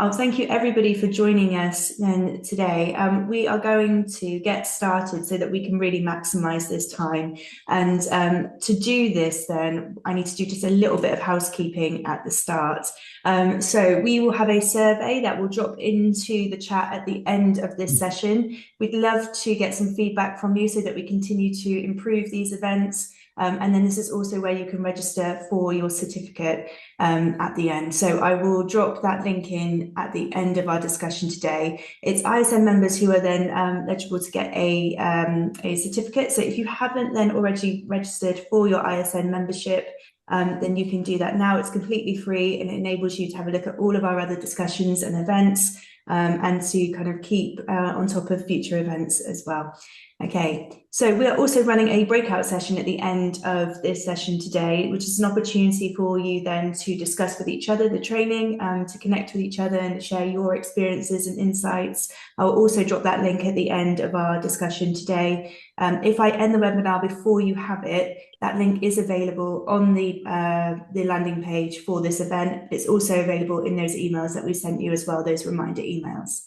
Thank you everybody for joining us then today. We are going to get started so that we can really maximize this time. And to do this then, I need to do just a little bit of housekeeping at the start. So we will have a survey that will drop into the chat at the end of this session. We'd love to get some feedback from you so that we continue to improve these events. And then this is also where you can register for your certificate at the end. So I will drop that link in at the end of our discussion today. It's ISN members who are then eligible to get a certificate. So if you haven't then already registered for your ISN membership, then you can do that now. It's completely free and it enables you to have a look at all of our other discussions and events and to kind of keep on top of future events as well. Okay, so we are also running a breakout session at the end of this session today, which is an opportunity for you then to discuss with each other the training, to connect with each other and share your experiences and insights. I'll also drop that link at the end of our discussion today. If I end the webinar before you have it, that link is available on the landing page for this event. It's also available in those emails that we sent you as well, those reminder emails.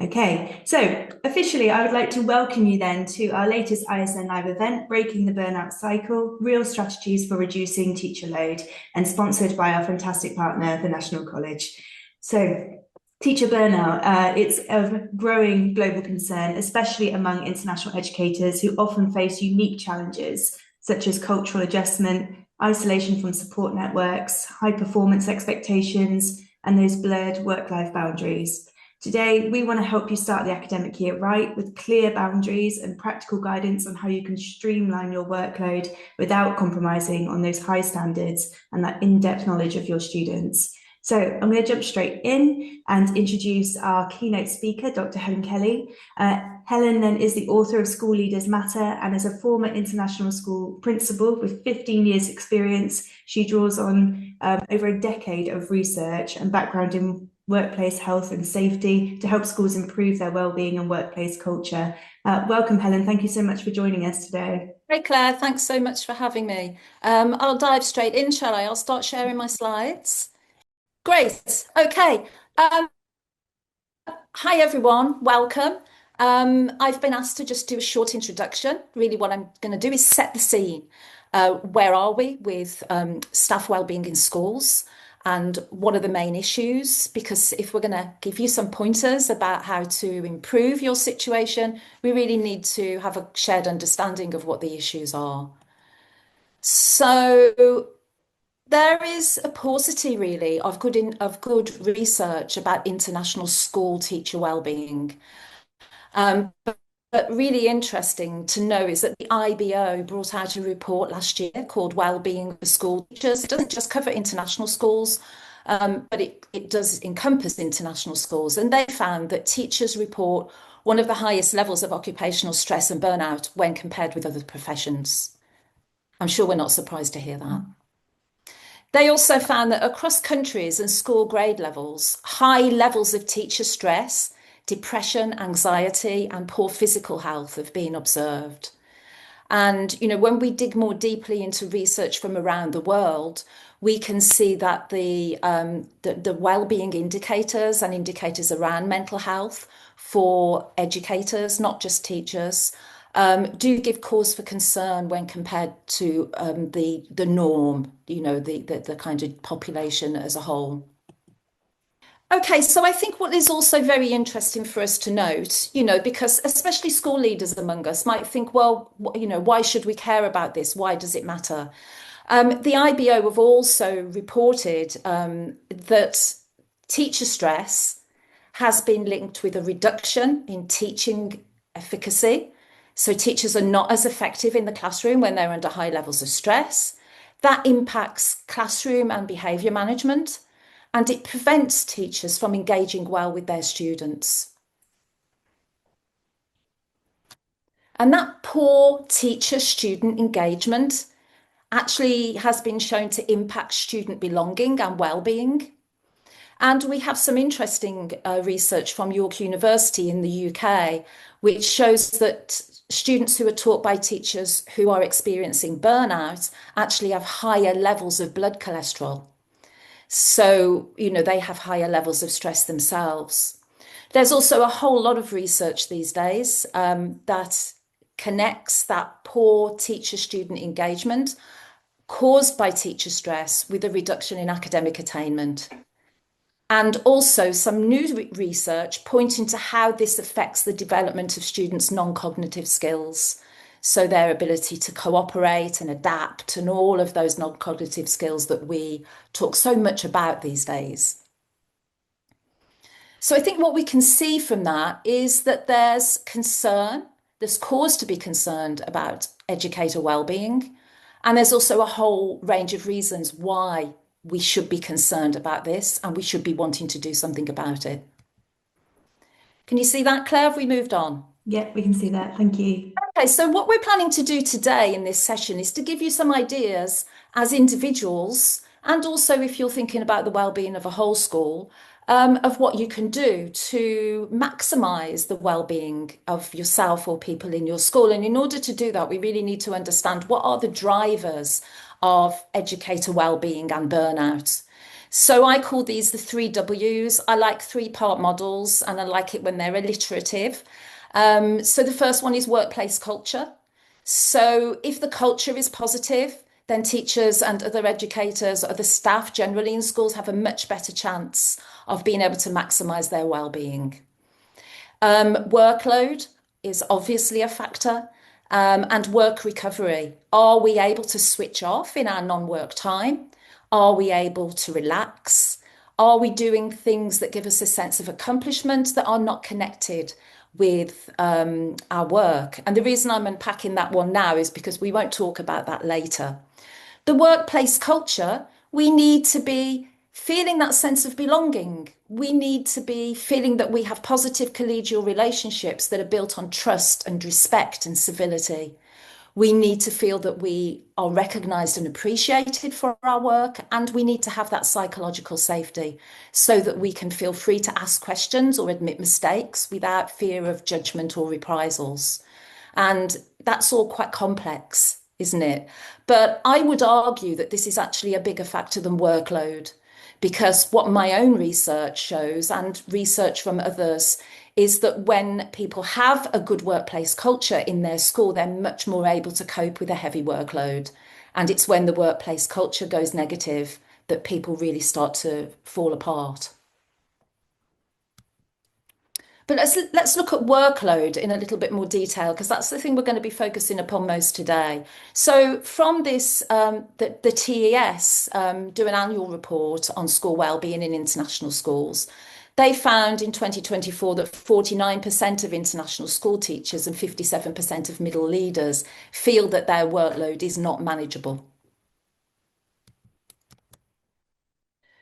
Okay, so officially I would like to welcome you then to our latest ISN Live event, Breaking the Burnout Cycle, Real Strategies for Reducing Teacher Load, and sponsored by our fantastic partner, the National College. So teacher burnout, it's a growing global concern, especially among international educators who often face unique challenges, such as cultural adjustment, isolation from support networks, high performance expectations, and those blurred work-life boundaries. Today, we want to help you start the academic year right with clear boundaries and practical guidance on how you can streamline your workload without compromising on those high standards and that in-depth knowledge of your students. So I'm going to jump straight in and introduce our keynote speaker, Dr. Helen Kelly. Helen then is the author of School Leaders Matter, and as a former international school principal with 15 years experience, she draws on over a decade of research and background in workplace health and safety to help schools improve their well-being and workplace culture. Welcome, Helen. Thank you so much for joining us today. Hey, Claire. Thanks so much for having me. I'll dive straight in, shall I? I'll start sharing my slides. Great. Okay. Hi, everyone. Welcome. I've been asked to just do a short introduction. Really, what I'm going to do is set the scene. Where are we with staff wellbeing in schools? And what are the main issues? Because if we're going to give you some pointers about how to improve your situation, we really need to have a shared understanding of what the issues are. So there is a paucity really of good research about international school teacher wellbeing. But really interesting to know is that the IBO brought out a report last year called Wellbeing for School Teachers. It doesn't just cover international schools, but it does encompass international schools. And they found that teachers report one of the highest levels of occupational stress and burnout when compared with other professions. I'm sure we're not surprised to hear that. They also found that across countries and school grade levels, high levels of teacher stress, depression, anxiety, and poor physical health have been observed. And, when we dig more deeply into research from around the world, we can see that the well-being indicators and indicators around mental health for educators, not just teachers, do give cause for concern when compared to the norm, the kind of population as a whole. Okay, so I think what is also very interesting for us to note, because especially school leaders among us might think, well, why should we care about this? Why does it matter? The IBO have also reported that teacher stress has been linked with a reduction in teaching efficacy. So teachers are not as effective in the classroom when they're under high levels of stress. That impacts classroom and behaviour management. And it prevents teachers from engaging well with their students. And that poor teacher-student engagement actually has been shown to impact student belonging and well-being. And we have some interesting research from York University in the UK, which shows that students who are taught by teachers who are experiencing burnout actually have higher levels of blood cholesterol. So, they have higher levels of stress themselves. There's also a whole lot of research these days that connects that poor teacher-student engagement caused by teacher stress with a reduction in academic attainment. And also some new research pointing to how this affects the development of students' non-cognitive skills. So their ability to cooperate and adapt and all of those non-cognitive skills that we talk so much about these days. So I think what we can see from that is that there's cause to be concerned about educator wellbeing. And there's also a whole range of reasons why we should be concerned about this and we should be wanting to do something about it. Can you see that, Claire? Have we moved on? Yeah, we can see that. Thank you. Okay, so what we're planning to do today in this session is to give you some ideas as individuals, and also if you're thinking about the well-being of a whole school, of what you can do to maximise the well-being of yourself or people in your school. And in order to do that, we really need to understand what are the drivers of educator well-being and burnout. So I call these the 3 Ws. I like 3-part models and I like it when they're alliterative. So the first one is workplace culture. So if the culture is positive, then teachers and other educators, other staff generally in schools have a much better chance of being able to maximise their well-being. Workload is obviously a factor, and work recovery. Are we able to switch off in our non-work time? Are we able to relax? Are we doing things that give us a sense of accomplishment that are not connected with our work? And the reason I'm unpacking that one now is because we won't talk about that later. The workplace culture, we need to be feeling that sense of belonging. We need to be feeling that we have positive collegial relationships that are built on trust and respect and civility. We need to feel that we are recognised and appreciated for our work, and we need to have that psychological safety so that we can feel free to ask questions or admit mistakes without fear of judgment or reprisals. And that's all quite complex, isn't it? But I would argue that this is actually a bigger factor than workload, because what my own research shows and research from others is that when people have a good workplace culture in their school, they're much more able to cope with a heavy workload. And it's when the workplace culture goes negative that people really start to fall apart. But let's look at workload in a little bit more detail, because that's the thing we're going to be focusing upon most today. So from this, the TES do an annual report on school wellbeing in international schools. They found in 2024 that 49% of international school teachers and 57% of middle leaders feel that their workload is not manageable.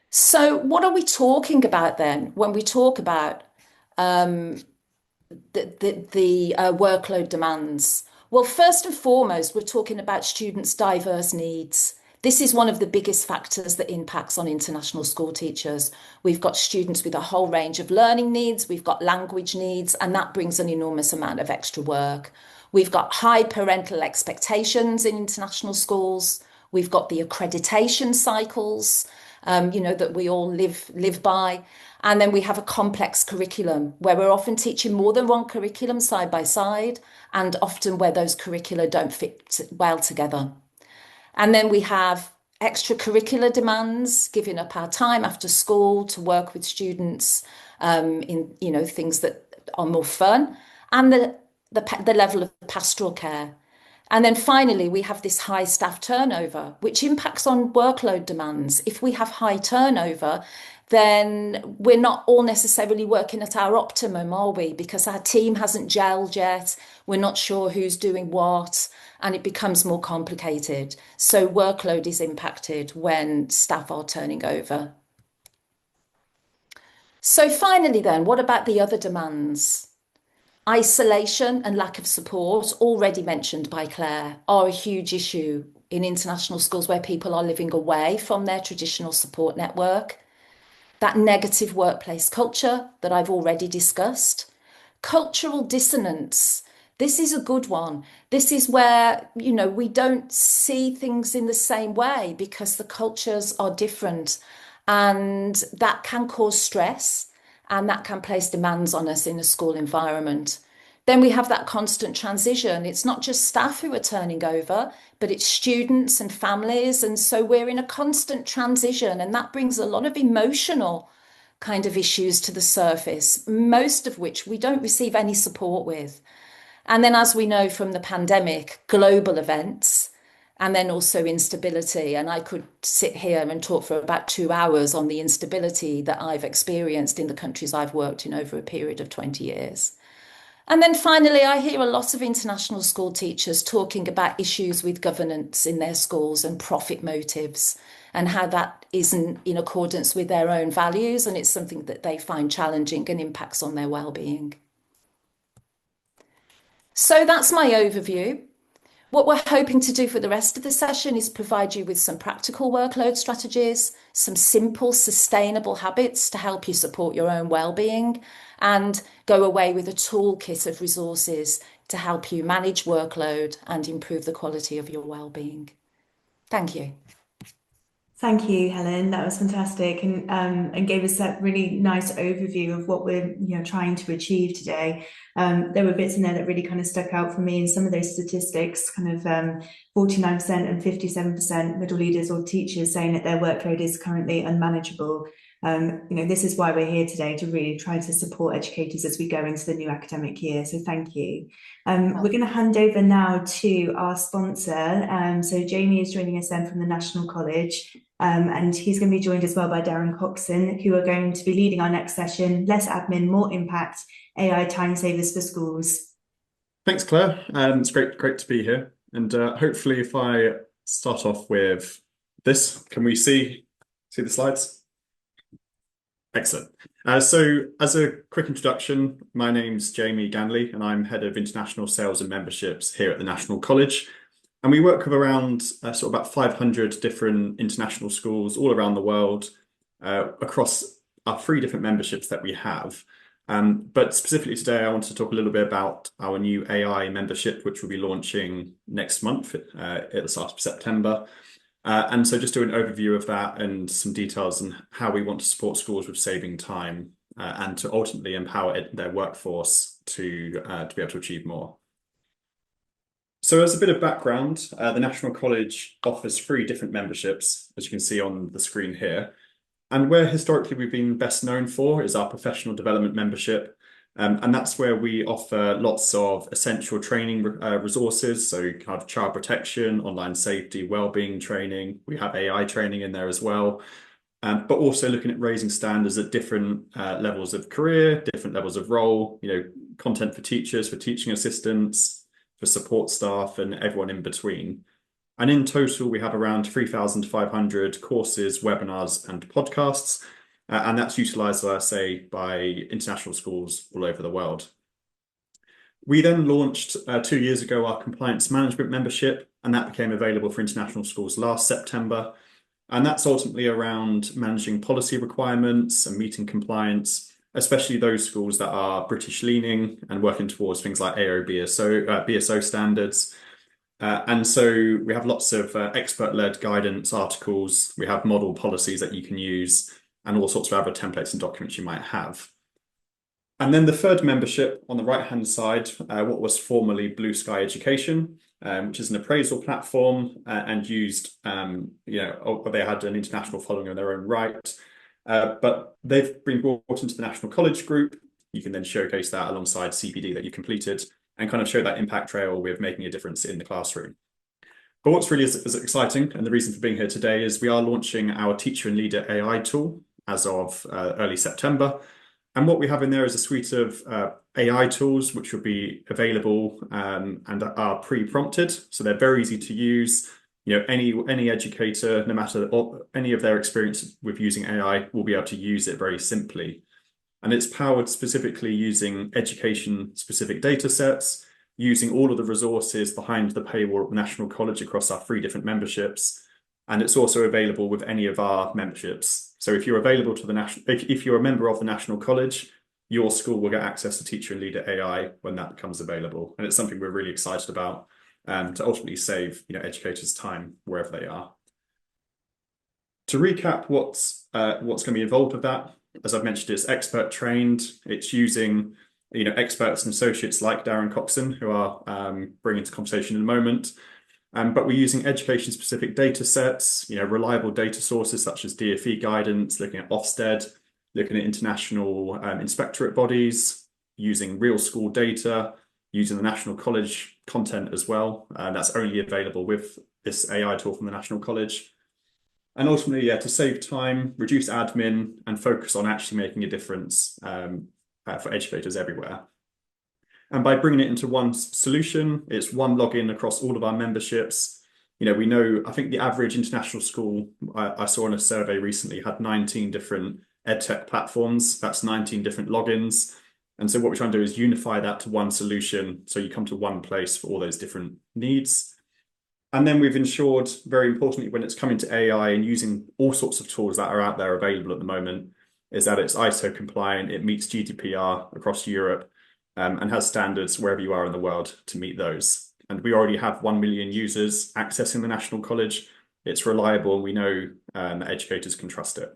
So what are we talking about then when we talk about the workload demands? Well, first and foremost, we're talking about students' diverse needs. This is one of the biggest factors that impacts on international school teachers. We've got students with a whole range of learning needs, we've got language needs, and that brings an enormous amount of extra work. We've got high parental expectations in international schools. We've got the accreditation cycles, that we all live by. And then we have a complex curriculum where we're often teaching more than one curriculum side by side, and often where those curricula don't fit well together. And then we have extracurricular demands, giving up our time after school to work with students in things that are more fun, and the level of pastoral care. And then finally, we have this high staff turnover, which impacts on workload demands. If we have high turnover, then we're not all necessarily working at our optimum, are we? Because our team hasn't gelled yet. We're not sure who's doing what, and it becomes more complicated. So workload is impacted when staff are turning over. So finally then, what about the other demands? Isolation and lack of support, already mentioned by Claire, are a huge issue in international schools where people are living away from their traditional support network. That negative workplace culture that I've already discussed. Cultural dissonance. This is a good one. This is where, we don't see things in the same way because the cultures are different. and that can cause stress and that can place demands on us in a school environment. Then we have that constant transition. It's not just staff who are turning over, but it's students and families. And so we're in a constant transition, and that brings a lot of emotional kind of issues to the surface, most of which we don't receive any support with. And then, as we know from the pandemic, global events, and then also instability. And I could sit here and talk for about 2 hours on the instability that I've experienced in the countries I've worked in over a period of 20 years. And then finally, I hear a lot of international school teachers talking about issues with governance in their schools and profit motives and how that isn't in accordance with their own values. And it's something that they find challenging and impacts on their well-being. So that's my overview. What we're hoping to do for the rest of the session is provide you with some practical workload strategies, some simple, sustainable habits to help you support your own well-being, and go away with a toolkit of resources to help you manage workload and improve the quality of your well-being. Thank you. Thank you, Helen. That was fantastic, and gave us that really nice overview of what we're trying to achieve today. There were bits in there that really kind of stuck out for me, and some of those statistics, kind of 49% and 57% middle leaders or teachers saying that their workload is currently unmanageable. This is why we're here today, to really try to support educators as we go into the new academic year. So thank you. We're going to hand over now to our sponsor. So Jamie is joining us then from the National College, and he's going to be joined as well by Darren Coxon, who are going to be leading our next session, Less Admin, More Impact, AI Time Savers for Schools. Thanks, Claire. It's great to be here. And hopefully if I start off with this, can we see the slides? Excellent. So as a quick introduction, my name's Jamie Ganley, and I'm Head of International Sales and Memberships here at the National College. And we work with around sort of about 500 different international schools all around the world across our 3 different memberships that we have. But specifically today, I want to talk a little bit about our new AI membership, which we'll be launching next month at the start of September. And so just do an overview of that and some details on how we want to support schools with saving time and to ultimately empower their workforce to be able to achieve more. So as a bit of background, the National College offers 3 different memberships, as you can see on the screen here. And where historically we've been best known for is our professional development membership. And that's where we offer lots of essential training resources, so kind of child protection, online safety, wellbeing training. We have AI training in there as well, but also looking at raising standards at different levels of career, different levels of role, content for teachers, for teaching assistants, for support staff, and everyone in between. And in total, we have around 3,500 courses, webinars, and podcasts. And that's utilised, as I say, by international schools all over the world. We then launched 2 years ago our compliance management membership, and that became available for international schools last September. And that's ultimately around managing policy requirements and meeting compliance, especially those schools that are British leaning and working towards things like BSO standards. And so we have lots of expert-led guidance articles. We have model policies that you can use, and all sorts of other templates and documents you might have. And then the third membership on the right-hand side, what was formerly Blue Sky Education, which is an appraisal platform and used, they had an international following in their own right, but they've been brought into the National College Group. You can then showcase that alongside CPD that you completed and kind of show that impact trail with making a difference in the classroom. But what's really is exciting, and the reason for being here today, is we are launching our Teacher and Leader AI tool as of early September. And what we have in there is a suite of AI tools which will be available and are pre-prompted. So they're very easy to use. Any educator, no matter any of their experience with using AI, will be able to use it very simply. And it's powered specifically using education-specific data sets, using all of the resources behind the paywall at the National College across our 3 different memberships. And it's also available with any of our memberships. So if you're available to if you're a member of the National College, your school will get access to Teacher and Leader AI when that becomes available. And it's something we're really excited about to ultimately save educators time wherever they are. To recap what's going to be involved with that, as I've mentioned, it's expert trained. It's using experts and associates like Darren Coxon, who are bringing to conversation in a moment. But we're using education-specific data sets, reliable data sources such as DfE guidance, looking at Ofsted, looking at international inspectorate bodies, using real school data, using the National College content as well. That's only available with this AI tool from the National College. And ultimately, to save time, reduce admin, and focus on actually making a difference for educators everywhere. And by bringing it into one solution, it's one login across all of our memberships. We know, I think the average international school I saw in a survey recently had 19 different edtech platforms. That's 19 different logins. And so what we're trying to do is unify that to one solution, so you come to one place for all those different needs. And then we've ensured, very importantly, when it's coming to AI and using all sorts of tools that are out there available at the moment, is that it's ISO compliant, it meets GDPR across Europe, and has standards wherever you are in the world to meet those. And we already have 1 million users accessing the National College. It's reliable, and we know that educators can trust it.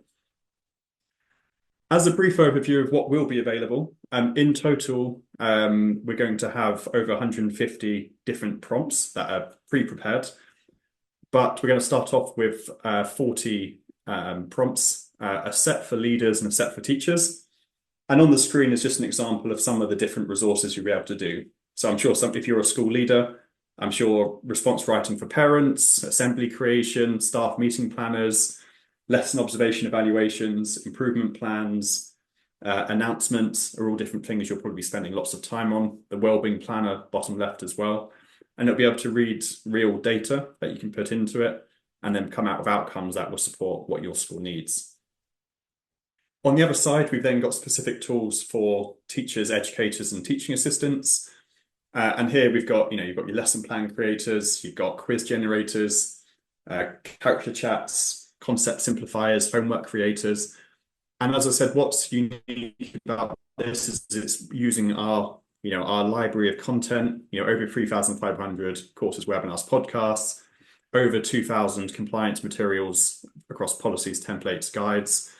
As a brief overview of what will be available, in total, we're going to have over 150 different prompts that are pre-prepared, but we're going to start off with 40 prompts, a set for leaders and a set for teachers. And on the screen is just an example of some of the different resources you'll be able to do. So I'm sure if you're a school leader, I'm sure response writing for parents, assembly creation, staff meeting planners, lesson observation evaluations, improvement plans, announcements are all different things you'll probably be spending lots of time on. The Wellbeing planner, bottom left as well. And it'll be able to read real data that you can put into it and then come out with outcomes that will support what your school needs. On the other side, we've then got specific tools for teachers, educators, and teaching assistants. And here we've got, you've got your lesson plan creators, you've got quiz generators, character chats, concept simplifiers, homework creators. And as I said, what's unique about this is it's using our library of content, over 3,500 courses, webinars, podcasts, over 2,000 compliance materials across policies, templates, guides.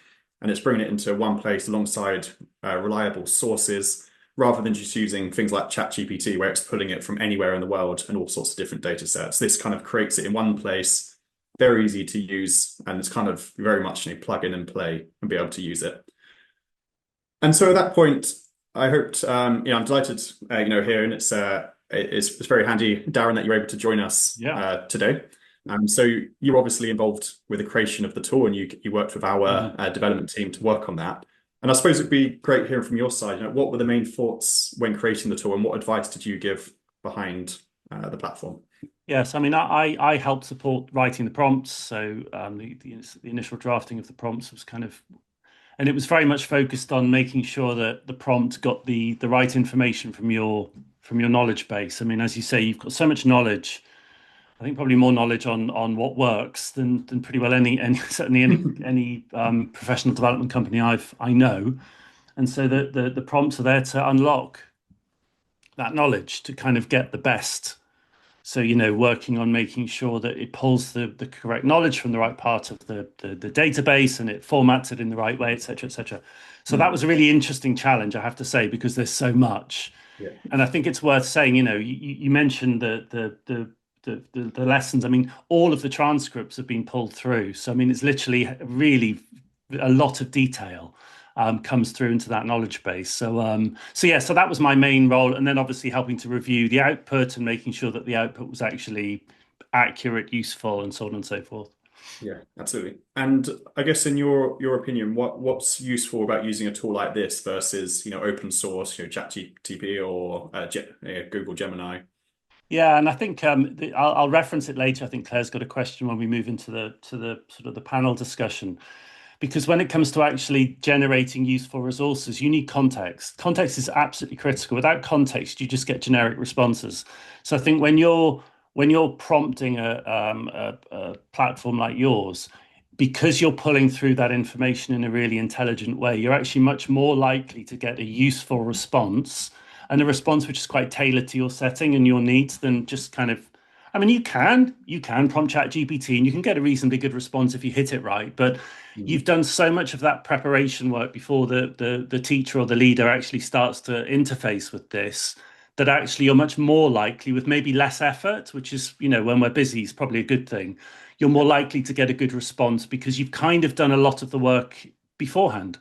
And it's bringing it into one place alongside reliable sources, rather than just using things like ChatGPT, where it's pulling it from anywhere in the world and all sorts of different data sets. This kind of creates it in one place, very easy to use, and it's kind of very much plug in and play and be able to use it. And so at that point, I hoped, I'm delighted, here, and it's very handy, Darren, that you're able to join us today. So you're obviously involved with the creation of the tool, and you worked with our development team to work on that. And I suppose it'd be great hearing from your side. What were the main thoughts when creating the tool, and what advice did you give behind the platform? Yes, I mean, I helped support writing the prompts. So the initial drafting of the prompts was and it was very much focused on making sure that the prompt got the right information from your knowledge base. I mean, as you say, you've got so much knowledge. I think probably more knowledge on what works than pretty well certainly any professional development company I know. And so the prompts are there to unlock that knowledge to kind of get the best. So, working on making sure that it pulls the correct knowledge from the right part of the database, and it formats it in the right way, et cetera, et cetera. So that was a really interesting challenge, I have to say, because there's so much. Yeah. And I think it's worth saying, you mentioned the lessons. I mean, all of the transcripts have been pulled through. So, I mean, it's literally really a lot of detail comes through into that knowledge base. So that was my main role. And then obviously helping to review the output and making sure that the output was actually accurate, useful, and so on and so forth. Yeah, absolutely. And I guess in your opinion, what's useful about using a tool like this versus, open source, ChatGPT or Google Gemini? Yeah, and I think I'll reference it later. I think Claire's got a question when we move into the sort of the panel discussion. Because when it comes to actually generating useful resources, you need context. Context is absolutely critical. Without context, you just get generic responses. So I think when you're prompting a platform like yours, because you're pulling through that information in a really intelligent way, you're actually much more likely to get a useful response, and a response which is quite tailored to your setting and your needs, than just kind of I mean, you can prompt ChatGPT and you can get a reasonably good response if you hit it right, but you've done so much of that preparation work before the teacher or the leader actually starts to interface with this, that actually you're much more likely, with maybe less effort, which is, when we're busy, is probably a good thing. You're more likely to get a good response because you've kind of done a lot of the work beforehand.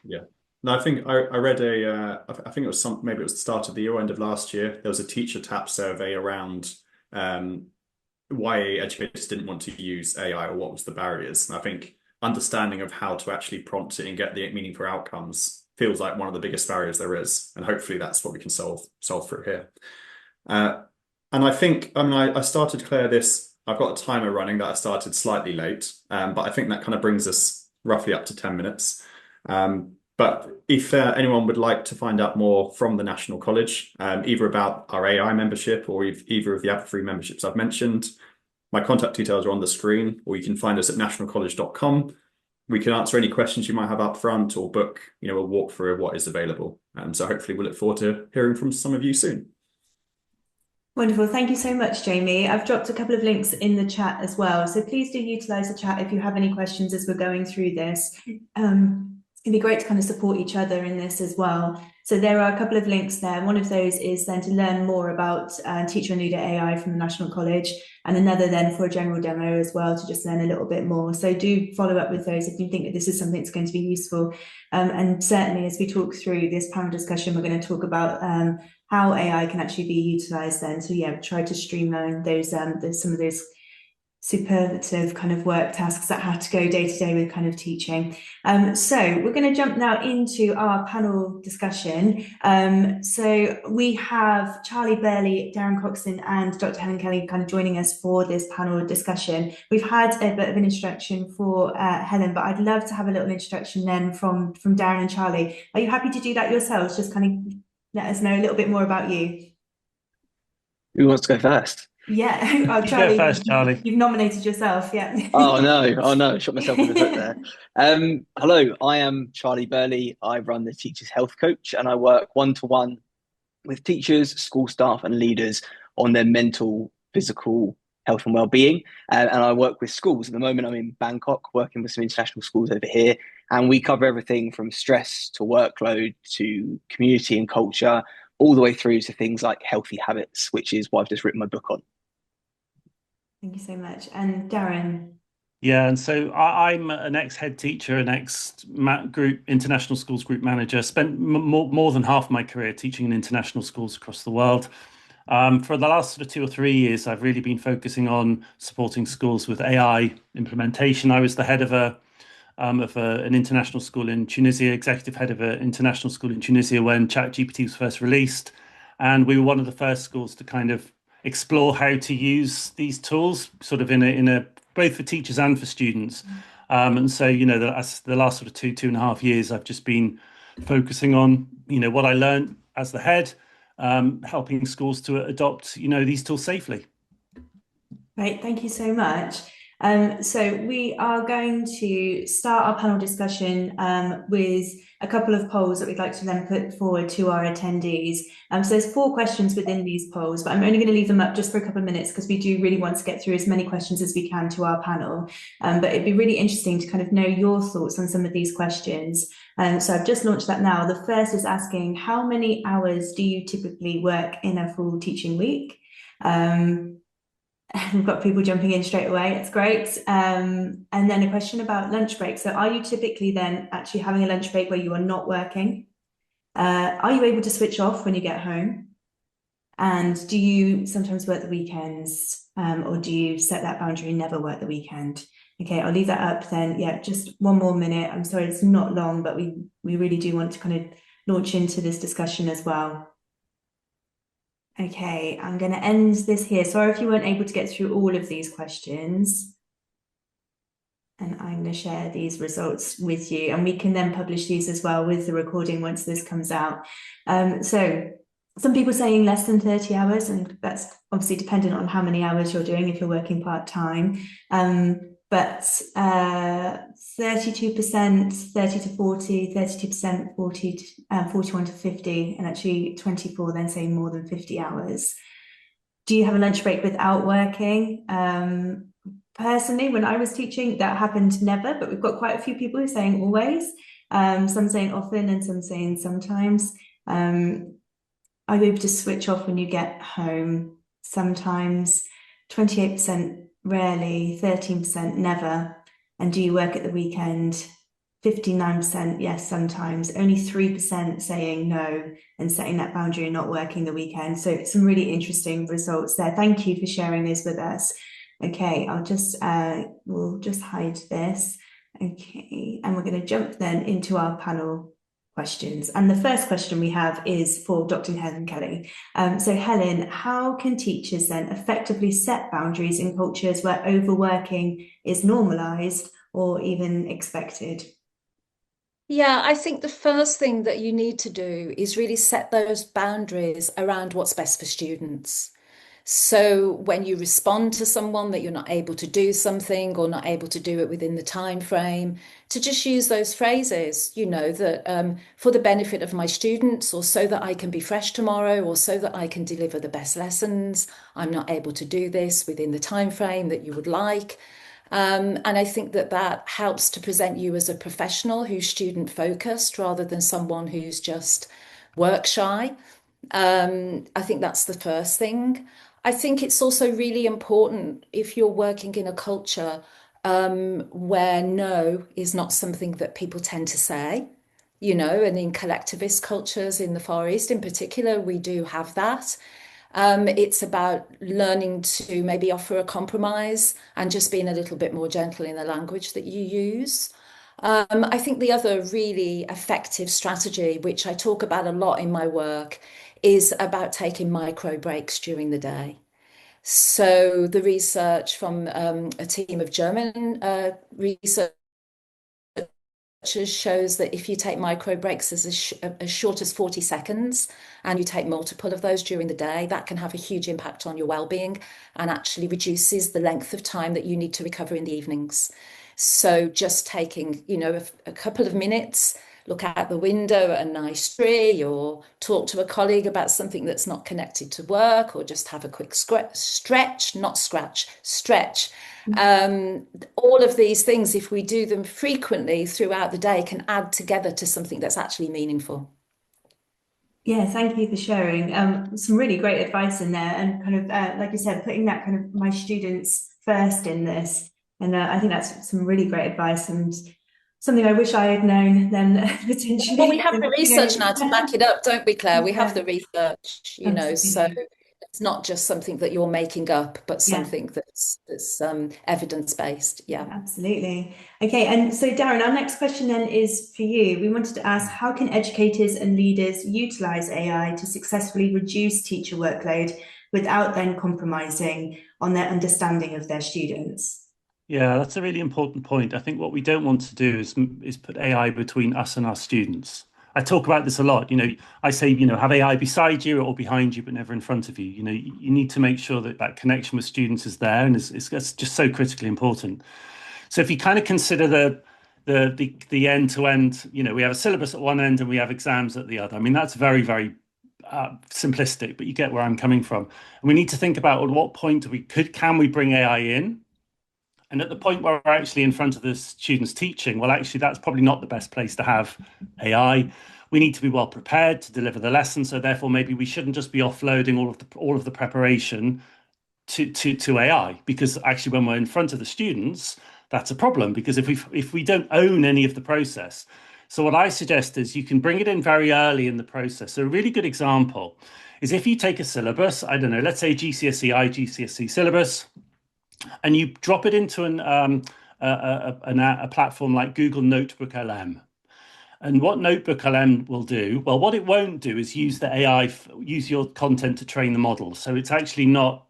Yeah. No, I think I read I think it was maybe it was the start of the year, end of last year. There was a teacher tap survey around why educators didn't want to use AI or what was the barriers. And I think understanding of how to actually prompt it and get the meaningful outcomes feels like one of the biggest barriers there is. And hopefully that's what we can solve through here. And I think, I started Claire this, I've got a timer running that I started slightly late, but I think that kind of brings us roughly up to 10 minutes. But if anyone would like to find out more from the National College, either about our AI membership or either of the other free memberships I've mentioned, my contact details are on the screen, or you can find us at nationalcollege.com. We can answer any questions you might have up front or book, a walkthrough of what is available. So hopefully we'll look forward to hearing from some of you soon. Wonderful. Thank you so much, Jamie. I've dropped a couple of links in the chat as well. So please do utilise the chat if you have any questions as we're going through this. It'd be great to kind of support each other in this as well. So there are a couple of links there. One of those is then to learn more about Teacher and Leader AI from the National College, and another then for a general demo as well to just learn a little bit more. So do follow up with those if you think that this is something that's going to be useful. And certainly as we talk through this panel discussion, we're going to talk about how AI can actually be utilised then. So yeah, try to streamline those some of those superlative kind of work tasks that have to go day to day with kind of teaching. So we're going to jump now into our panel discussion. So we have Charlie Burley, Darren Coxon and Dr. Helen Kelly kind of joining us for this panel discussion. We've had a bit of an introduction for Helen, but I'd love to have a little introduction then from Darren and Charlie. Are you happy to do that yourselves? Just kind of let us know a little bit more about you. Who wants to go first? Yeah, oh, Charlie, go first, Charlie. You've nominated yourself, yeah. Oh no, shot myself in the foot there. Hello, I am Charlie Burley. I run the Teachers Health Coach and I work one-to-one with teachers, school staff and leaders on their mental, physical health and well-being. And I work with schools. At the moment, I'm in Bangkok working with some international schools over here. And we cover everything from stress to workload to community and culture, all the way through to things like healthy habits, which is what I've just written my book on. Thank you so much. And Darren? Yeah, and so I'm an ex-head teacher, an ex-group international schools group manager. Spent more than half my career teaching in international schools across the world. For the last sort of 2 or 3 years, I've really been focusing on supporting schools with AI implementation. I was the head of an international school in Tunisia, executive head of an international school in Tunisia when ChatGPT was first released, and we were one of the first schools to kind of explore how to use these tools, sort of in a both for teachers and for students. And so, the last sort of 2.5 years, I've just been focusing on, what I learned as the head, helping schools to adopt, these tools safely. Great, thank you so much. So we are going to start our panel discussion with a couple of polls that we'd like to then put forward to our attendees. So there's 4 questions within these polls, but I'm only going to leave them up just for a couple of minutes because we do really want to get through as many questions as we can to our panel. But it'd be really interesting to kind of know your thoughts on some of these questions. So I've just launched that now. The first is asking, how many hours do you typically work in a full teaching week? We've got people jumping in straight away. It's great. And then a question about lunch break. So are you typically then actually having a lunch break where you are not working? Are you able to switch off when you get home? And do you sometimes work the weekends, or do you set that boundary and never work the weekend? Okay, I'll leave that up then. Yeah, just one more minute. I'm sorry, it's not long, but we really do want to kind of launch into this discussion as well. Okay, I'm going to end this here. Sorry if you weren't able to get through all of these questions. And I'm going to share these results with you, and we can then publish these as well with the recording once this comes out. So some people saying less than 30 hours, and that's obviously dependent on how many hours you're doing if you're working part-time. But 32%, 30 to 40, 32%, 41 to 50, and actually 24 then saying more than 50 hours. Do you have a lunch break without working? Personally, when I was teaching, that happened never, but we've got quite a few people who are saying always. Some saying often and some saying sometimes. Are you able to switch off when you get home? Sometimes, 28% rarely, 13% never. And do you work at the weekend? 59% yes, sometimes. Only 3% saying no and setting that boundary and not working the weekend. So some really interesting results there. Thank you for sharing those with us. Okay, we'll just hide this. Okay, and we're going to jump then into our panel questions. And the first question we have is for Dr. Helen Kelly. So Helen, how can teachers then effectively set boundaries in cultures where overworking is normalized or even expected? Yeah, I think the first thing that you need to do is really set those boundaries around what's best for students. So when you respond to someone that you're not able to do something or not able to do it within the time frame, to just use those phrases, that for the benefit of my students, or so that I can be fresh tomorrow, or so that I can deliver the best lessons, I'm not able to do this within the time frame that you would like. And I think that helps to present you as a professional who's student focused rather than someone who's just work shy. I think that's the first thing. I think it's also really important if you're working in a culture where no is not something that people tend to say, and in collectivist cultures in the Far East in particular, we do have that. It's about learning to maybe offer a compromise and just being a little bit more gentle in the language that you use. I think the other really effective strategy, which I talk about a lot in my work, is about taking micro breaks during the day. So the research from a team of German researchers shows that if you take micro breaks as short as 40 seconds and you take multiple of those during the day, that can have a huge impact on your well-being and actually reduces the length of time that you need to recover in the evenings. So just taking, a couple of minutes, look out the window at a nice tree, or talk to a colleague about something that's not connected to work, or just have a quick stretch, not scratch, stretch. All of these things, if we do them frequently throughout the day, can add together to something that's actually meaningful. Yeah, thank you for sharing. Some really great advice in there, and kind of like you said, putting that kind of my students first in this. And I think that's some really great advice and something I wish I had known then potentially. Well, we have the research now to back it up, don't we, Claire? We have the research, so it's not just something that you're making up, but something that's evidence-based. Yeah, absolutely. Okay, and so Darren, our next question then is for you. We wanted to ask, how can educators and leaders utilize AI to successfully reduce teacher workload without then compromising on their understanding of their students? Yeah, that's a really important point. I think what we don't want to do is put AI between us and our students. I talk about this a lot. I say, have AI beside you or behind you, but never in front of you. You need to make sure that connection with students is there, and it's just so critically important. So if you kind of consider the end to end, we have a syllabus at one end and we have exams at the other. I mean, that's very, very simplistic, but you get where I'm coming from. And we need to think about at what point can we bring AI in? And at the point where we're actually in front of the students teaching, well, actually, that's probably not the best place to have AI. We need to be well prepared to deliver the lesson. So therefore, maybe we shouldn't just be offloading all of the preparation to AI, because actually, when we're in front of the students, that's a problem, because if we don't own any of the process. So what I suggest is you can bring it in very early in the process. So a really good example is if you take a syllabus, I don't know, let's say GCSE, IGCSE syllabus, and you drop it into a platform like Google Notebook LM. And what Notebook LM will do, well, what it won't do is use the AI, use your content to train the model. So it's actually not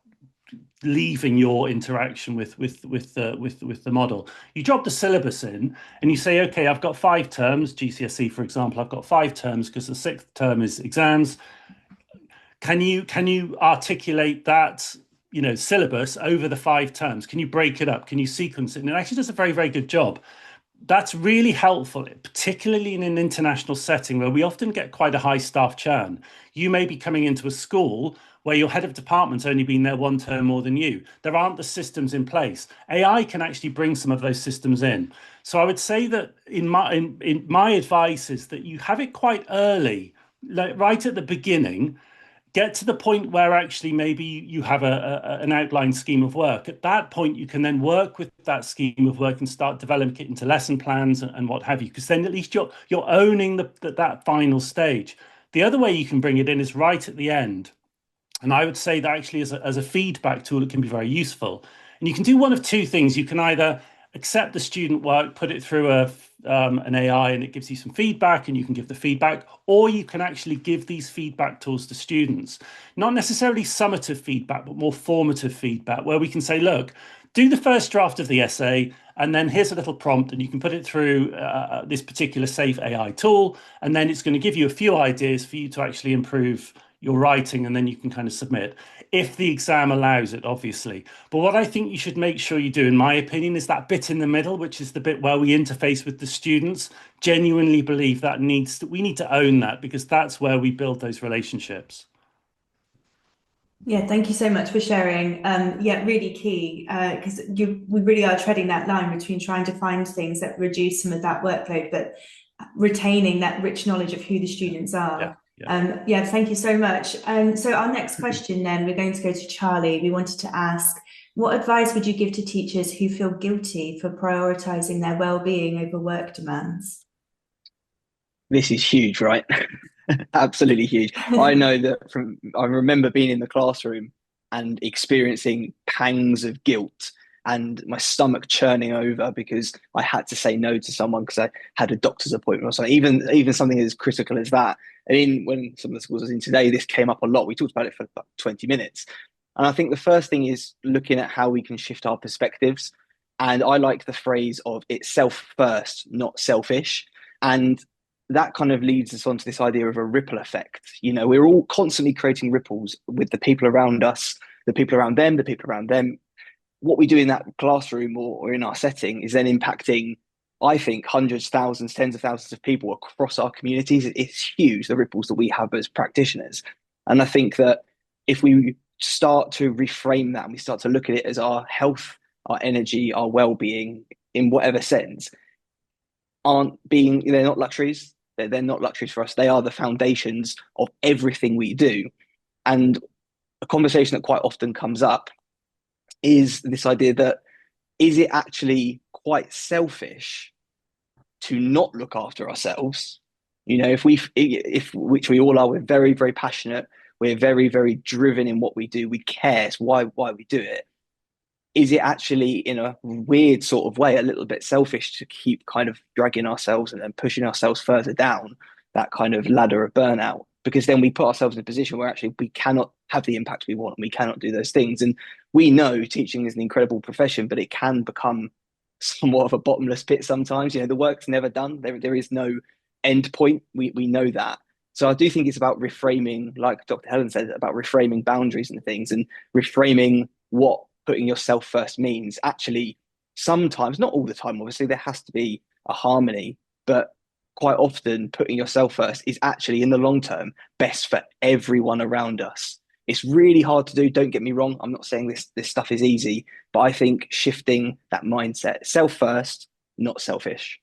leaving your interaction with the model. You drop the syllabus in and you say, okay, I've got 5 terms, GCSE, for example, I've got 5 terms because the 6th term is exams. Can you articulate that syllabus over the 5 terms? Can you break it up? Can you sequence it? And it actually does a very, very good job. That's really helpful, particularly in an international setting where we often get quite a high staff churn. You may be coming into a school where your head of department's only been there one term more than you. There aren't the systems in place. AI can actually bring some of those systems in. So I would say that in my advice is that you have it quite early, like right at the beginning. Get to the point where actually maybe you have an outline scheme of work. At that point, you can then work with that scheme of work and start developing it into lesson plans and what have you, because then at least you're owning that final stage. The other way you can bring it in is right at the end. And I would say that actually as a feedback tool, it can be very useful. And you can do one of two things. You can either accept the student work, put it through an AI and it gives you some feedback and you can give the feedback, or you can actually give these feedback tools to students. Not necessarily summative feedback, but more formative feedback where we can say, look, do the first draft of the essay and then here's a little prompt and you can put it through this particular safe AI tool. And then it's going to give you a few ideas for you to actually improve your writing, and then you can kind of submit if the exam allows it, obviously. But what I think you should make sure you do, in my opinion, is that bit in the middle, which is the bit where we interface with the students. Genuinely believe that we need to own that, because that's where we build those relationships. Yeah, thank you so much for sharing. Yeah, really key, because we really are treading that line between trying to find things that reduce some of that workload, but retaining that rich knowledge of who the students are. Yeah, thank you so much. So our next question then, we're going to go to Charlie. We wanted to ask, what advice would you give to teachers who feel guilty for prioritizing their well-being over work demands? This is huge, right? Absolutely huge. I know that I remember being in the classroom and experiencing pangs of guilt and my stomach churning over because I had to say no to someone because I had a doctor's appointment or something. Even something as critical as that. I mean, when some of the schools I was in today, this came up a lot. We talked about it for about 20 minutes. And I think the first thing is looking at how we can shift our perspectives. And I like the phrase of it's self first, not selfish. And that kind of leads us on to this idea of a ripple effect. You know, we're all constantly creating ripples with the people around us, the people around them, the people around them. What we do in that classroom or in our setting is then impacting, I think, hundreds, thousands, tens of thousands of people across our communities. It's huge, the ripples that we have as practitioners. And I think that if we start to reframe that and we start to look at it as our health, our energy, our well-being in whatever sense, they're not luxuries. They're not luxuries for us. They are the foundations of everything we do. And a conversation that quite often comes up is this idea that, is it actually quite selfish to not look after ourselves? You know, which we all are, we're very, very passionate. We're very, very driven in what we do. We care. It's why we do it. Is it actually, in a weird sort of way, a little bit selfish to keep kind of dragging ourselves and then pushing ourselves further down that kind of ladder of burnout? Because then we put ourselves in a position where actually we cannot have the impact we want and we cannot do those things. And we know teaching is an incredible profession, but it can become somewhat of a bottomless pit sometimes. You know, the work's never done. There is no end point. We know that. So I do think it's about reframing, like Dr. Helen said, about reframing boundaries and things and reframing what putting yourself first means. Actually, sometimes, not all the time, obviously, there has to be a harmony, but quite often putting yourself first is actually in the long term best for everyone around us. It's really hard to do, don't get me wrong. I'm not saying this stuff is easy, but I think shifting that mindset, self first, not selfish.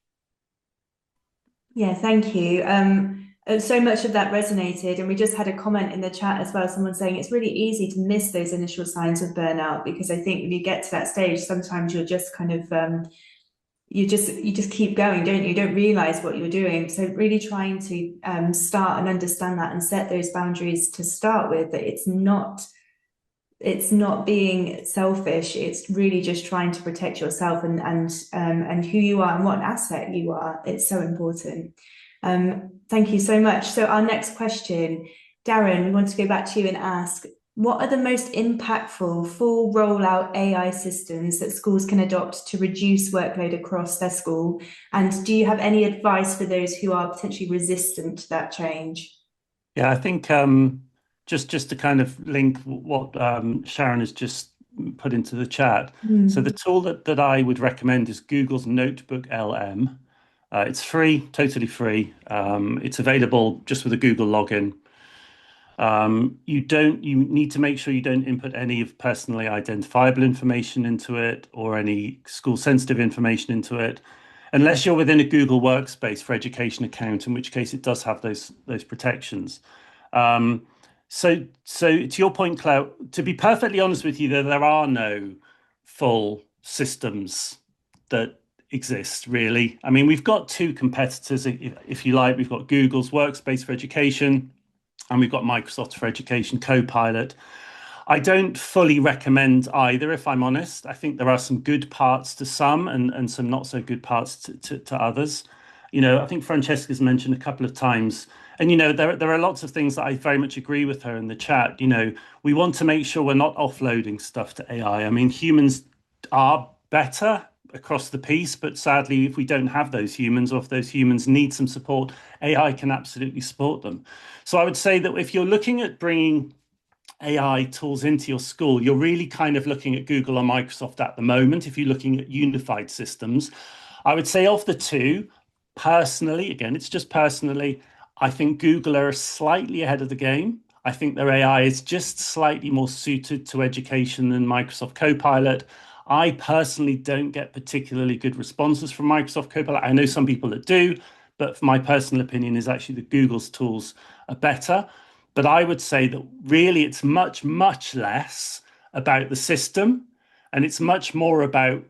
Yeah, thank you. So much of that resonated, and we just had a comment in the chat as well, someone saying it's really easy to miss those initial signs of burnout, because I think when you get to that stage, sometimes you're just kind of you just keep going, don't you? Don't realize what you're doing. So really trying to start and understand that and set those boundaries to start with, that it's not being selfish. It's really just trying to protect yourself and who you are and what an asset you are. It's so important. Thank you so much. So our next question, Darren, we want to go back to you and ask, what are the most impactful full rollout AI systems that schools can adopt to reduce workload across their school? And do you have any advice for those who are potentially resistant to that change? Yeah, I think just to kind of link what Sharon has just put into the chat. So the tool that I would recommend is Google's Notebook LM. It's free, totally free. It's available just with a Google login. You need to make sure you don't input any of personally identifiable information into it or any school sensitive information into it, unless you're within a Google Workspace for Education account, in which case it does have those protections. So to your point, Claire, to be perfectly honest with you, there are no full systems that exist, really. I mean, we've got two competitors, if you like. We've got Google's Workspace for Education, and we've got Microsoft for Education Copilot. I don't fully recommend either, if I'm honest. I think there are some good parts to some and some not so good parts to others. I think Francesca's mentioned a couple of times, and there are lots of things that I very much agree with her in the chat. We want to make sure we're not offloading stuff to AI. I mean, humans are better across the piece, but sadly, if we don't have those humans, or if those humans need some support, AI can absolutely support them. So I would say that if you're looking at bringing AI tools into your school, you're really kind of looking at Google or Microsoft at the moment. If you're looking at unified systems, I would say of the two, personally, again, it's just personally, I think Google are slightly ahead of the game. I think their AI is just slightly more suited to education than Microsoft Copilot. I personally don't get particularly good responses from Microsoft Copilot. I know some people that do, but my personal opinion is actually that Google's tools are better. But I would say that really it's much, much less about the system, and it's much more about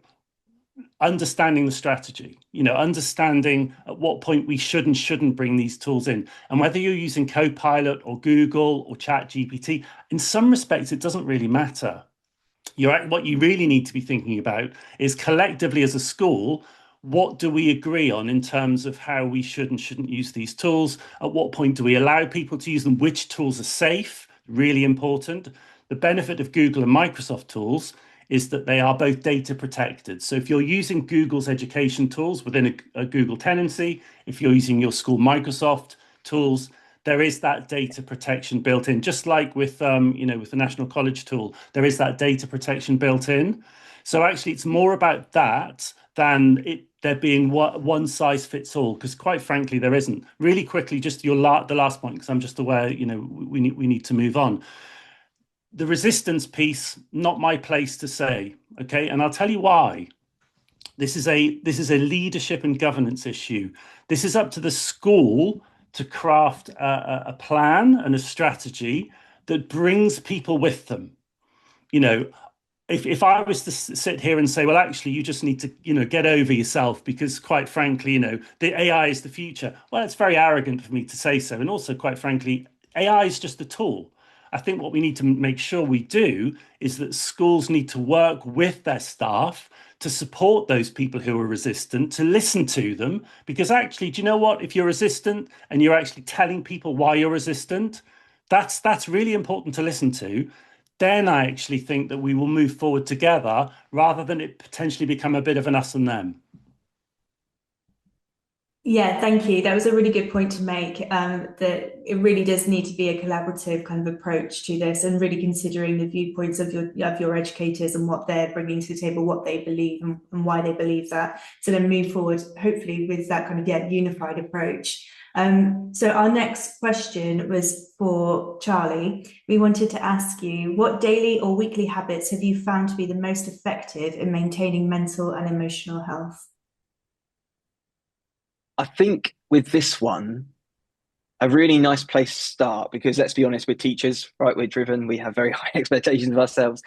understanding the strategy, understanding at what point we should and shouldn't bring these tools in. And whether you're using Copilot or Google or ChatGPT, in some respects, it doesn't really matter. What you really need to be thinking about is collectively as a school, what do we agree on in terms of how we should and shouldn't use these tools? At what point do we allow people to use them? Which tools are safe? Really important. The benefit of Google and Microsoft tools is that they are both data protected. So if you're using Google's education tools within a Google tenancy, if you're using your school Microsoft tools, there is that data protection built in, just like with with the National College tool, there is that data protection built in. So actually, it's more about that than there being one size fits all, because quite frankly, there isn't. Really quickly, just the last point, because I'm just aware, we need to move on. The resistance piece, not my place to say, okay, and I'll tell you why. This is a leadership and governance issue. This is up to the school to craft a plan and a strategy that brings people with them. If I was to sit here and say, well, actually, you just need to, get over yourself because, quite frankly, the AI is the future. Well, it's very arrogant for me to say so. And also, quite frankly, AI is just a tool. I think what we need to make sure we do is that schools need to work with their staff to support those people who are resistant, to listen to them. Because actually, do you know what? If you're resistant and you're actually telling people why you're resistant, that's really important to listen to. Then I actually think that we will move forward together rather than it potentially become a bit of an us and them. Yeah, thank you. That was a really good point to make, that it really does need to be a collaborative kind of approach to this, and really considering the viewpoints of your educators and what they're bringing to the table, what they believe and why they believe that. So then move forward, hopefully, with that kind of unified approach. So our next question was for Charlie. We wanted to ask you, what daily or weekly habits have you found to be the most effective in maintaining mental and emotional health? I think with this one, a really nice place to start, because let's be honest, we're teachers, right? We're driven, we have very high expectations of ourselves.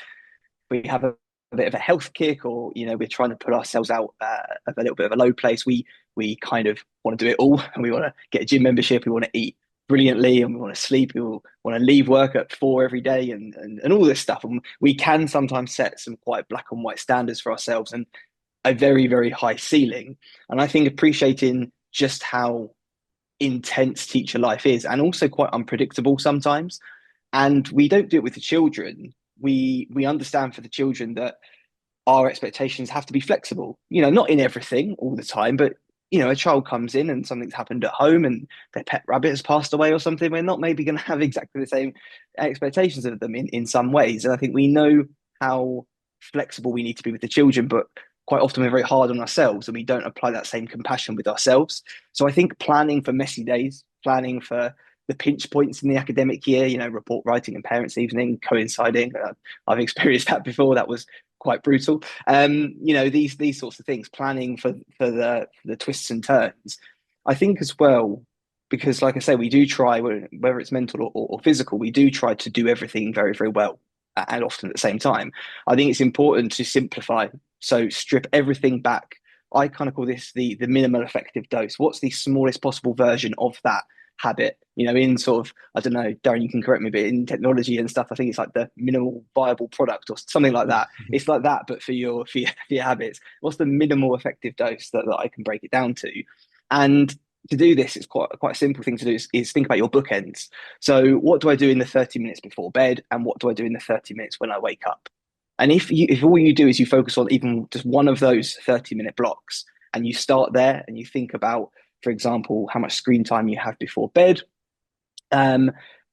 We have a bit of a health kick, or we're trying to put ourselves out of a little bit of a low place. We kind of want to do it all, and we want to get a gym membership, we want to eat brilliantly, and we want to sleep, we want to leave work at 4 every day, and all this stuff. And we can sometimes set some quite black and white standards for ourselves and a very, very high ceiling. And I think appreciating just how intense teacher life is, and also quite unpredictable sometimes. And we don't do it with the children. We understand for the children that our expectations have to be flexible, not in everything all the time, but a child comes in and something's happened at home and their pet rabbit has passed away or something. We're not maybe going to have exactly the same expectations of them in some ways. And I think we know how flexible we need to be with the children, but quite often we're very hard on ourselves and we don't apply that same compassion with ourselves. So I think planning for messy days, planning for the pinch points in the academic year, report writing and parents' evening coinciding. I've experienced that before. That was quite brutal. These sorts of things, planning for the twists and turns. I think as well, because like I say, we do try, whether it's mental or physical, we do try to do everything very, very well and often at the same time. I think it's important to simplify. So strip everything back. I kind of call this the minimal effective dose. What's the smallest possible version of that habit? In sort of, I don't know, Darren, you can correct me, but in technology and stuff, I think it's like the minimal viable product or something like that. It's like that, but for your habits. What's the minimal effective dose that I can break it down to? And to do this, it's quite a simple thing to do is think about your bookends. So what do I do in the 30 minutes before bed, and what do I do in the 30 minutes when I wake up? And if all you do is you focus on even just one of those 30-minute blocks, and you start there and you think about, for example, how much screen time you have before bed,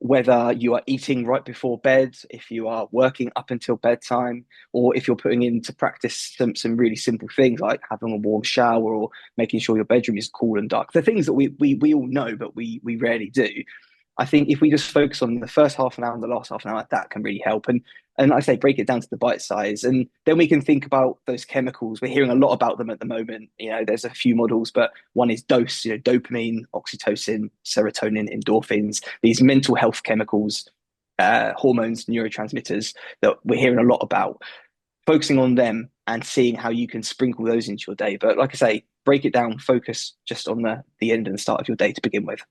whether you are eating right before bed, if you are working up until bedtime, or if you're putting into practice some really simple things like having a warm shower or making sure your bedroom is cool and dark. The things that we all know, but we rarely do. I think if we just focus on the first half an hour and the last half an hour, that can really help. And I say break it down to the bite size, and then we can think about those chemicals. We're hearing a lot about them at the moment. There's a few models, but one is dose. Dopamine, oxytocin, serotonin, endorphins. These mental health chemicals, hormones, neurotransmitters that we're hearing a lot about. Focusing on them and seeing how you can sprinkle those into your day. But like I say, break it down. Focus just on the end and the start of your day to begin with.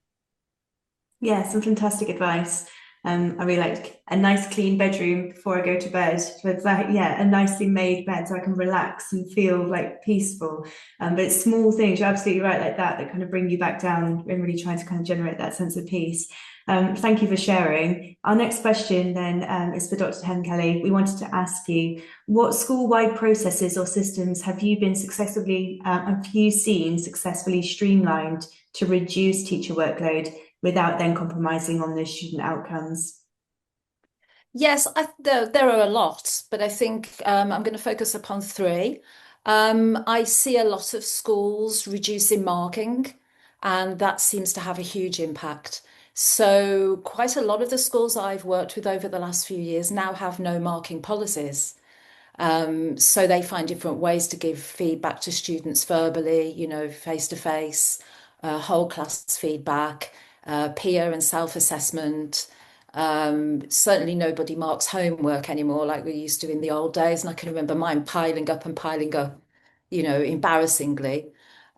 Yeah, some fantastic advice. I really like a nice clean bedroom before I go to bed. With that, a nicely made bed so I can relax and feel like peaceful. But it's small things, you're absolutely right, like that kind of bring you back down and really trying to kind of generate that sense of peace. Thank you for sharing. Our next question then is for Dr. Helen Kelly. We wanted to ask you, what school-wide processes or systems have you seen successfully streamlined to reduce teacher workload without then compromising on the student outcomes? Yes, there are a lot, but I think I'm going to focus upon three. I see a lot of schools reducing marking, and that seems to have a huge impact. So quite a lot of the schools I've worked with over the last few years now have no marking policies. So they find different ways to give feedback to students verbally, face to face, whole class feedback, peer and self-assessment. Certainly nobody marks homework anymore like we used to in the old days. And I can remember mine piling up, embarrassingly.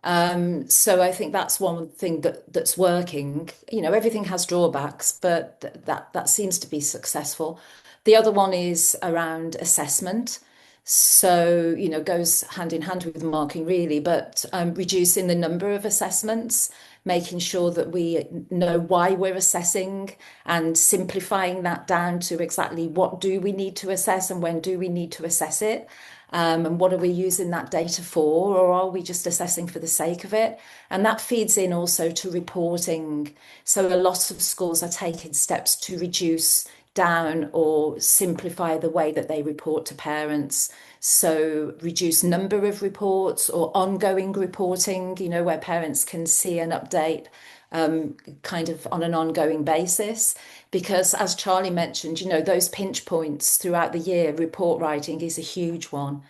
So I think that's one thing that's working. Everything has drawbacks, but that seems to be successful. The other one is around assessment. So, goes hand in hand with marking really, but reducing the number of assessments, making sure that we know why we're assessing and simplifying that down to exactly what do we need to assess and when do we need to assess it. And what are we using that data for, or are we just assessing for the sake of it? And that feeds in also to reporting. So a lot of schools are taking steps to reduce down or simplify the way that they report to parents. So reduce number of reports or ongoing reporting, where parents can see an update kind of on an ongoing basis. Because as Charlie mentioned, those pinch points throughout the year, report writing is a huge one.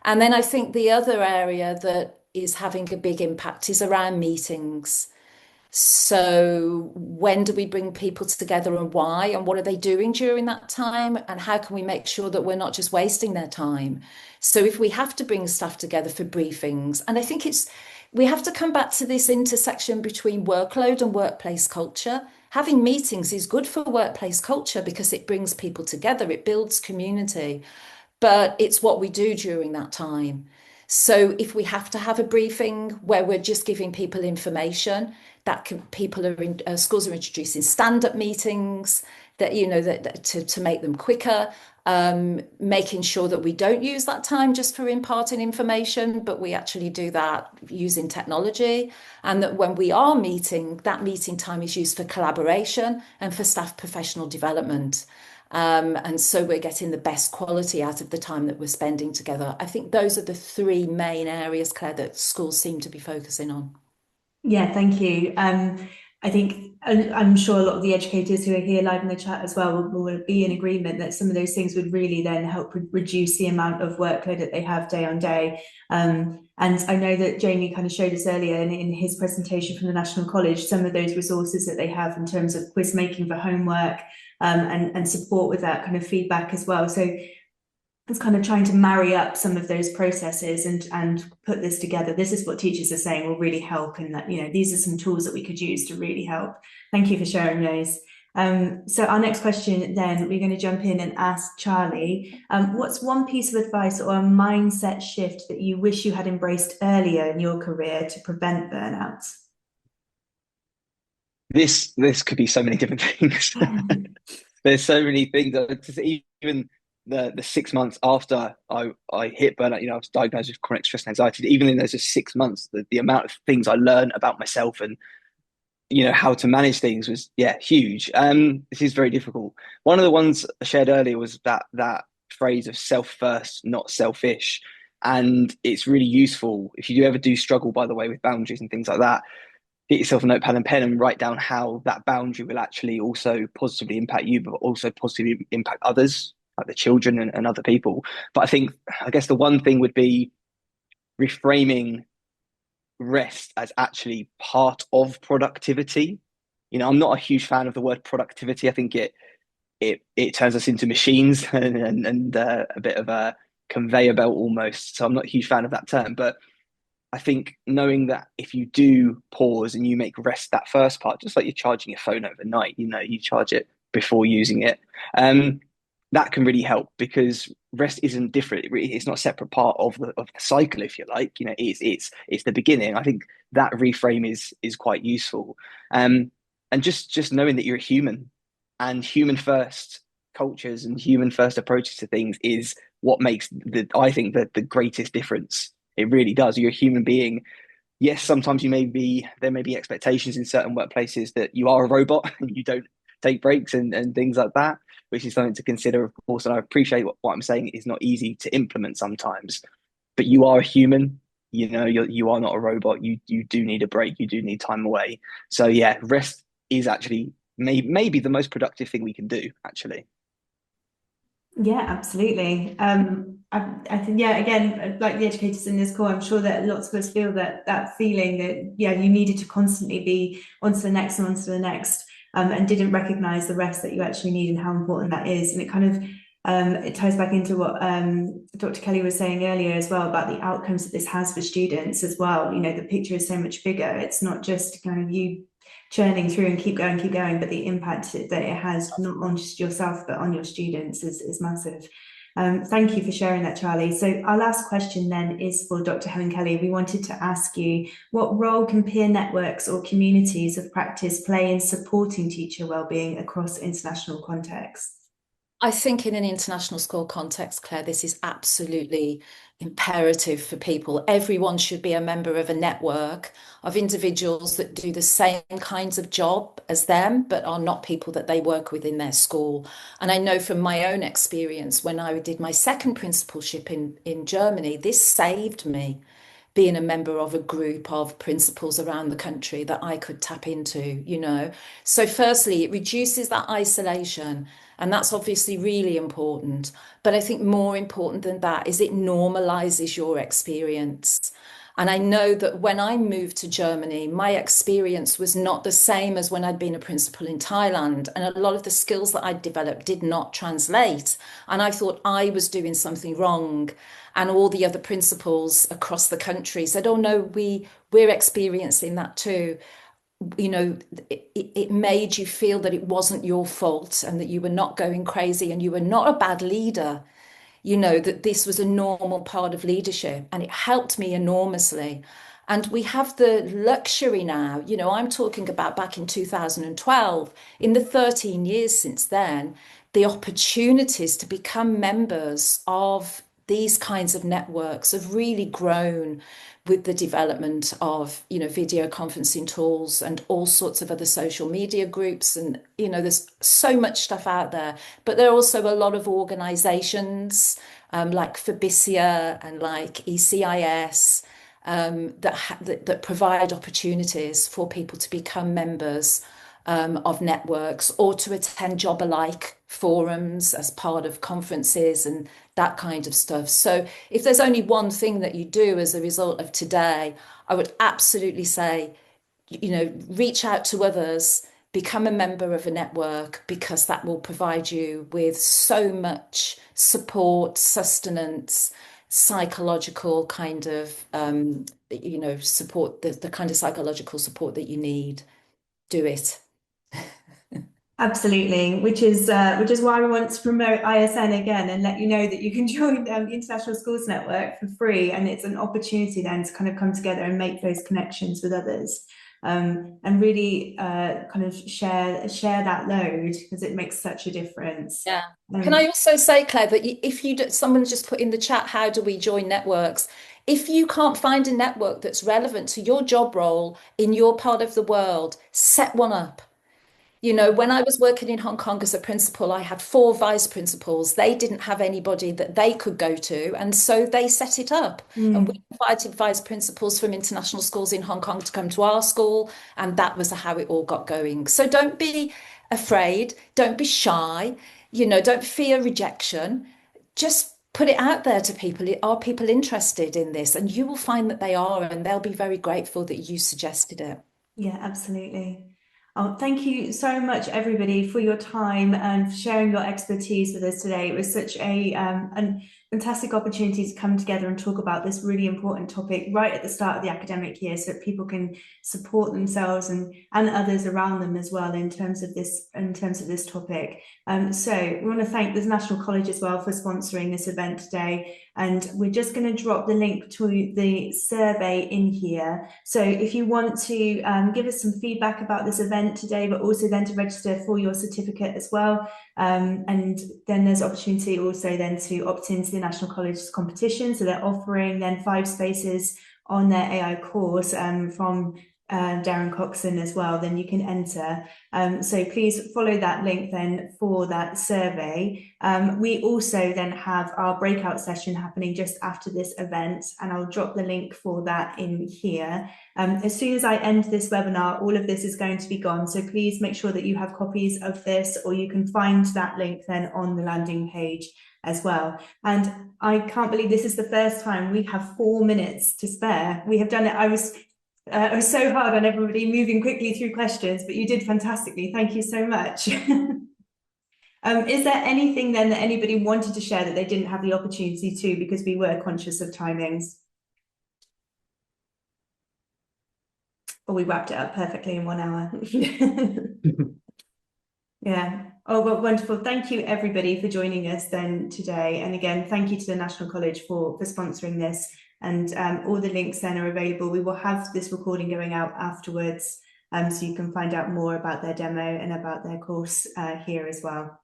And then I think the other area that is having a big impact is around meetings. So when do we bring people together and why? And what are they doing during that time? And how can we make sure that we're not just wasting their time? So if we have to bring staff together for briefings, and I think we have to come back to this intersection between workload and workplace culture. Having meetings is good for workplace culture because it brings people together, it builds community, but it's what we do during that time. So if we have to have a briefing where we're just giving people information, schools are introducing stand-up meetings to make them quicker, making sure that we don't use that time just for imparting information, but we actually do that using technology, and that when we are meeting, that meeting time is used for collaboration and for staff professional development. And so we're getting the best quality out of the time that we're spending together. I think those are the three main areas, Claire, that schools seem to be focusing on. Yeah, thank you. I think I'm sure a lot of the educators who are here live in the chat as well will be in agreement that some of those things would really then help reduce the amount of workload that they have day on day. And I know that Jamie kind of showed us earlier in his presentation from the National College some of those resources that they have in terms of quiz making for homework, and support with that kind of feedback as well. So it's kind of trying to marry up some of those processes and put this together. This is what teachers are saying will really help, and that, you know, these are some tools that we could use to really help. Thank you for sharing those. So our next question then, we're going to jump in and ask Charlie, what's one piece of advice or a mindset shift that you wish you had embraced earlier in your career to prevent burnout? This could be so many different things. There's so many things. Even the 6 months after I hit burnout, you know, I was diagnosed with chronic stress and anxiety. Even in those 6 months, the amount of things I learned about myself and, you know, how to manage things was, yeah, huge. This is very difficult. One of the ones I shared earlier was that phrase of self first, not selfish. And it's really useful if you do ever do struggle, by the way, with boundaries and things like that. Get yourself a notepad and pen and write down how that boundary will actually also positively impact you, but also positively impact others, like the children and other people. But I guess the one thing would be reframing rest as actually part of productivity. You know, I'm not a huge fan of the word productivity. I think it turns us into machines and a bit of a conveyor belt almost. So I'm not a huge fan of that term, but I think knowing that if you do pause and you make rest that first part, just like you're charging your phone overnight, you know, you charge it before using it, that can really help, because rest isn't different. It's not a separate part of the cycle, if you like. You know, it's the beginning. I think that reframe is quite useful, and just knowing that you're a human, and human first cultures and human first approaches to things is what makes I think the greatest difference. It really does. You're a human being. Yes, sometimes there may be expectations in certain workplaces that you are a robot and you don't take breaks and things like that, which is something to consider, of course. And I appreciate what I'm saying is not easy to implement sometimes, but you are a human. You know, you are not a robot. You do need a break. You do need time away. So yeah, rest is actually maybe the most productive thing we can do, actually. Yeah, absolutely. I think, yeah, again, like the educators in this call, I'm sure that lots of us feel that feeling that, yeah, you needed to constantly be onto the next and onto the next, and didn't recognize the rest that you actually need and how important that is. And it kind of, it ties back into what Dr. Kelly was saying earlier as well about the outcomes that this has for students as well. You know, the picture is so much bigger. It's not just kind of you churning through and keep going, but the impact that it has not on just yourself but on your students is massive. Thank you for sharing that, Charlie. So our last question then is for Dr. Helen Kelly. We wanted to ask you, what role can peer networks or communities of practice play in supporting teacher wellbeing across international contexts? I think in an international school context, Claire, this is absolutely imperative for people. Everyone should be a member of a network of individuals that do the same kinds of job as them, but are not people that they work with in their school. And I know from my own experience, when I did my second principalship in Germany, this saved me, being a member of a group of principals around the country that I could tap into, you know. So firstly, it reduces that isolation, and that's obviously really important. But I think more important than that is it normalizes your experience. And I know that when I moved to Germany, my experience was not the same as when I'd been a principal in Thailand. And a lot of the skills that I'd developed did not translate. And I thought I was doing something wrong. And all the other principals across the country said, oh, no, we're experiencing that too. You know, it made you feel that it wasn't your fault and that you were not going crazy and you were not a bad leader. You know, that this was a normal part of leadership, and it helped me enormously. And we have the luxury now, you know, I'm talking about back in 2012, in the 13 years since then, the opportunities to become members of these kinds of networks have really grown with the development of, you know, video conferencing tools and all sorts of other social media groups. And, you know, there's so much stuff out there, but there are also a lot of organizations like Fabricia and like ECIS that provide opportunities for people to become members of networks or to attend job alike forums as part of conferences and that kind of stuff. So if there's only one thing that you do as a result of today, I would absolutely say, reach out to others, become a member of a network, because that will provide you with so much support, sustenance, psychological kind of, support, the kind of psychological support that you need. Do it. Absolutely, which is why we want to promote ISN again and let you know that you can join the International Schools Network for free, and it's an opportunity then to kind of come together and make those connections with others, and really kind of share that load, because it makes such a difference. Yeah. Can I also say, Claire, that if someone just put in the chat, how do we join networks? If you can't find a network that's relevant to your job role in your part of the world, set one up. When I was working in Hong Kong as a principal, I had 4 vice principals. They didn't have anybody that they could go to, and so they set it up. And we invited vice principals from international schools in Hong Kong to come to our school, and that was how it all got going. So don't be afraid, don't be shy, don't fear rejection. Just put it out there to people. Are people interested in this? And you will find that they are, and they'll be very grateful that you suggested it. Yeah, absolutely. Oh, thank you so much, everybody, for your time and for sharing your expertise with us today. It was such a fantastic opportunity to come together and talk about this really important topic right at the start of the academic year, so that people can support themselves and others around them as well in terms of this topic. So we want to thank the National College as well for sponsoring this event today. And we're just going to drop the link to the survey in here. So if you want to give us some feedback about this event today, but also then to register for your certificate as well. And then there's opportunity also then to opt into the National College's competition. So they're offering then 5 spaces on their AI course from Darren Coxon as well, then you can enter. So please follow that link then for that survey. We also then have our breakout session happening just after this event, and I'll drop the link for that in here. As soon as I end this webinar, all of this is going to be gone. So please make sure that you have copies of this, or you can find that link then on the landing page as well. And I can't believe this is the first time we have 4 minutes to spare. We have done it. I was so hard on everybody moving quickly through questions, but you did fantastically. Thank you so much. Is there anything then that anybody wanted to share that they didn't have the opportunity to, because we were conscious of timings? Or we wrapped it up perfectly in 1 hour. Yeah. Oh, well, wonderful. Thank you, everybody, for joining us then today. And again, thank you to the National College for sponsoring this. And all the links then are available. We will have this recording going out afterwards, so you can find out more about their demo and about their course here as well.